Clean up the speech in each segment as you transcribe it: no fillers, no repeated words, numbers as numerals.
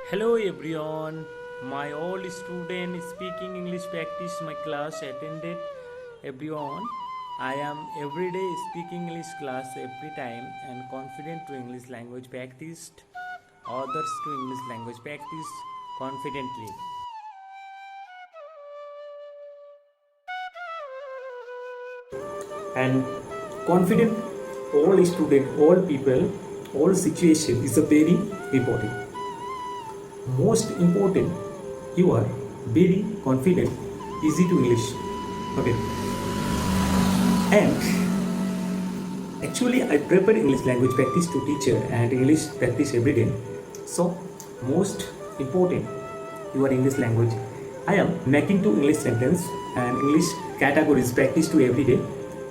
Hello everyone, my all student speaking English practice my class attended. Everyone, I am everyday speaking English class every time and confident to English language practiced. Others to English language practice confidently. And confident all student, all people, all situation is a very important. Most important, you are very confident, easy to English. Okay. And actually I prepared English language practice to teacher and English practice every day. So most important, your English language. I am making to English sentence and English categories practice to every day.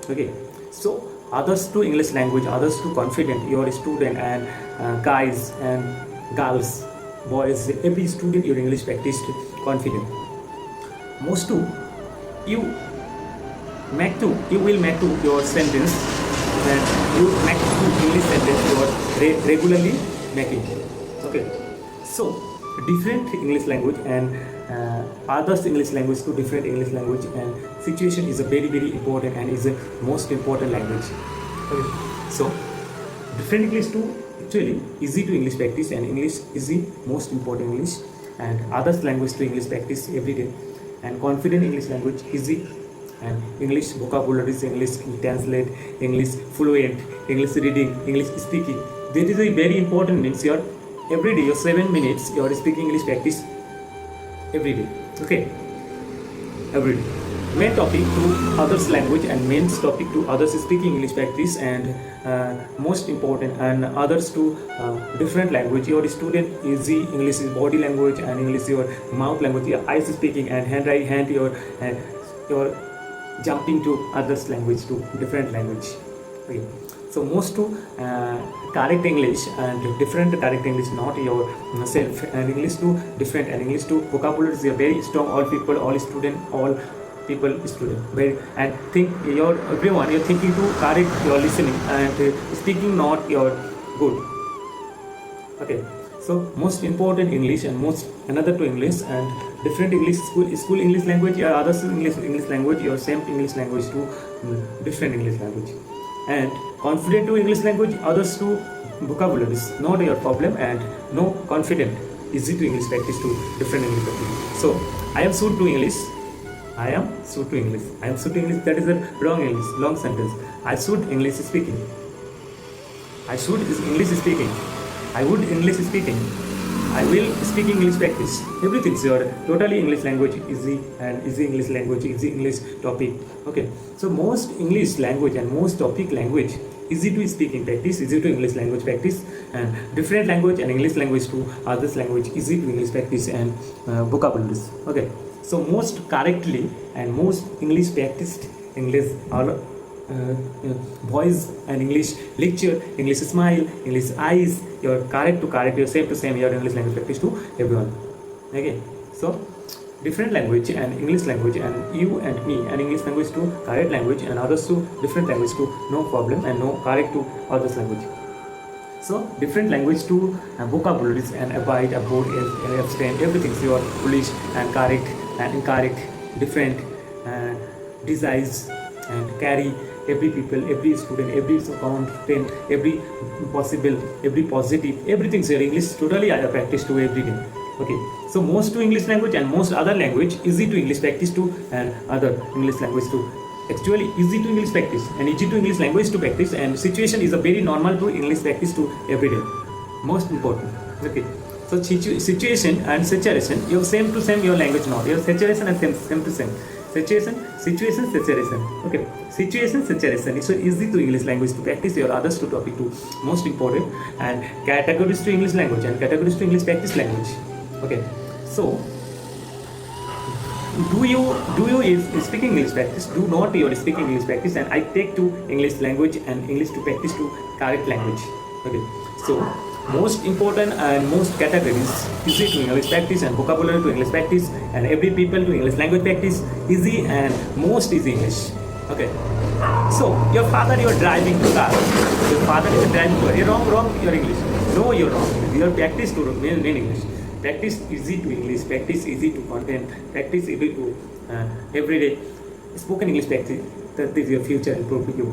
Okay. So others to English language, others to confident, your student and guys and girls, boys, every student your English practiced confident. Most to you will make to your sentence and you make to English sentence you are regularly making. Okay, so different English language and others English language to different English language and situation is a very important and is a most important language. Okay, so different English to actually easy to English practice and English easy most important English and others language to English practice every day and confident English language easy and English vocabularies, English translate, English fluent, English reading, English speaking. That is a very important means your every day your 7 minutes you are speaking English practice every day. Okay, every day. Main topic to others language and main topic to others speaking English practice and most important and others to different language. Your student easy English is body language and English your mouth language, your eyes speaking and hand your jumping to others language to different language. Okay. So most to correct English and different correct English, not yourself and English to different and English to vocabulary is very strong. All people, all student, all people student very and think your everyone you're thinking to correct your listening and speaking not your good. Okay, so most important English and most another to English and different English school English language or others English language your same English language to different English language and confident to English language others to vocabularies not your problem and no confident easy to English practice to different English practice. So I am suited to English. I am suited to English. I am suited to English. That is a wrong English, long sentence. I should English speaking. I should is English speaking. I would English speaking. I will speak English practice. Everything is your totally English language easy and easy English language, easy English topic. Okay. So most English language and most topic language easy to speaking practice, easy to English language practice and different language and English language to others language easy to English practice and vocabularies. Okay. So most correctly and most English practiced English all voice and English lecture, English smile, English eyes, your correct to correct, your same to same, your English language practice to everyone. Okay, so different language and English language and you and me and English language to correct language and others to different language to no problem and no correct to others language. So different language to vocabularies and abide, abode, abstain, everything. So your foolish and correct and incorrect, different desires and carry every people, every student, every content, every possible, every positive, everything. So English totally I practice to every day. Okay. So most to English language and most other language easy to English practice to and other English language to. Actually easy to English practice and easy to English language to practice and situation is a very normal to English practice to every day. Most important. Okay. So situation and saturation, you same to same your language not. Your saturation and same to same. Situation, saturation. Okay. Situation, saturation. So easy to English language to practice your others to topic to most important and categories to English language and categories to English practice language. Okay. So do you is speaking English practice, do not your speaking English practice and I take to English language and English to practice to correct language. Okay, so most important and most categories easy to English practice and vocabulary to English practice and every people to English language practice easy and most easy English. Okay, so your father you are driving to car, your father is driving to car, you're wrong your English, no you're wrong, your practice to main English. practice easy to English, practice easy to content, practice easy to everyday spoken English practice. That is your future improve you.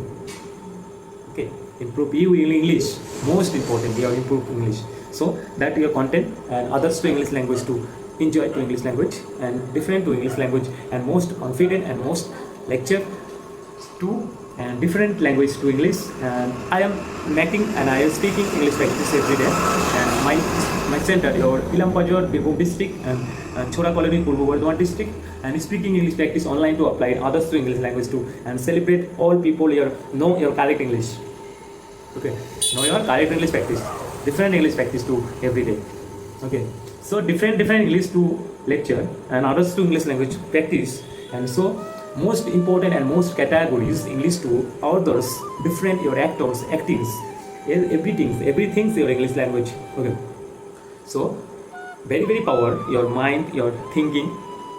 Okay, improve you in English. Most important, you improve English. So that your content and others to English language to enjoy to English language and different to English language and most confident and most lecture to and different language to English. And I am making and I am speaking English practice every day. And my center your Ilampajor, Birbhum district and Chora Colony, Purbo Bardhaman district, and speaking English practice online to apply others to English language too and celebrate all people here know your correct English. Okay, know your correct English practice, different English practice to every day. Okay, so different English to lecture and others to English language practice. And so most important and most categories English to others, different your actors, actings, everything your English language. Okay, so very power your mind, your thinking,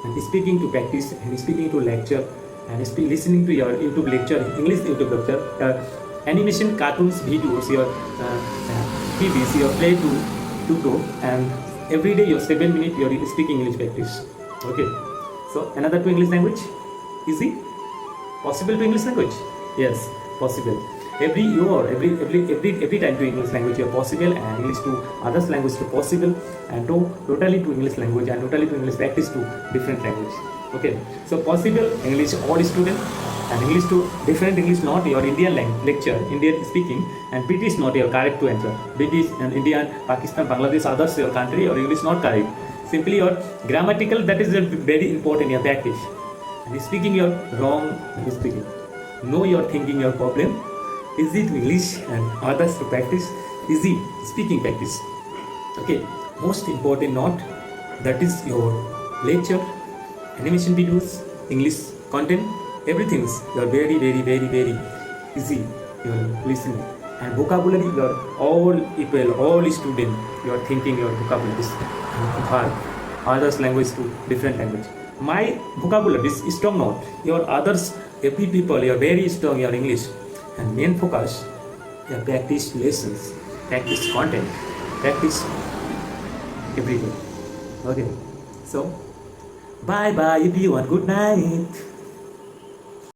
and speaking to practice and speaking to lecture and listening to your YouTube lecture, English YouTube lecture, animation, cartoons, videos, your TVs, your play to go, and every day your 7 minutes your speaking English practice. Okay, so another to English language, easy, possible to English language, yes, possible. Every time to English language you are possible, and English to others language to possible, and to totally to English language and totally to English practice to different language. Okay, so possible English all student and English to different English not your Indian lecture, Indian speaking, and British not your correct to answer. British and Indian, Pakistan, Bangladesh, others your country or English not correct. Simply your grammatical, that is very important your practice. And speaking your wrong speaking. Know your thinking your problem. Easy to English and others to practice. Easy speaking practice. Okay, most important not, that is your lecture, animation videos, English content, everything is your very easy your listening. And vocabulary your all people, all student, your thinking your vocabulary others language to different language. My vocabulary is strong not, your others every people you are very strong your English. And main focus your practice lessons, practice content, practice every day. Okay, so bye everyone, good night.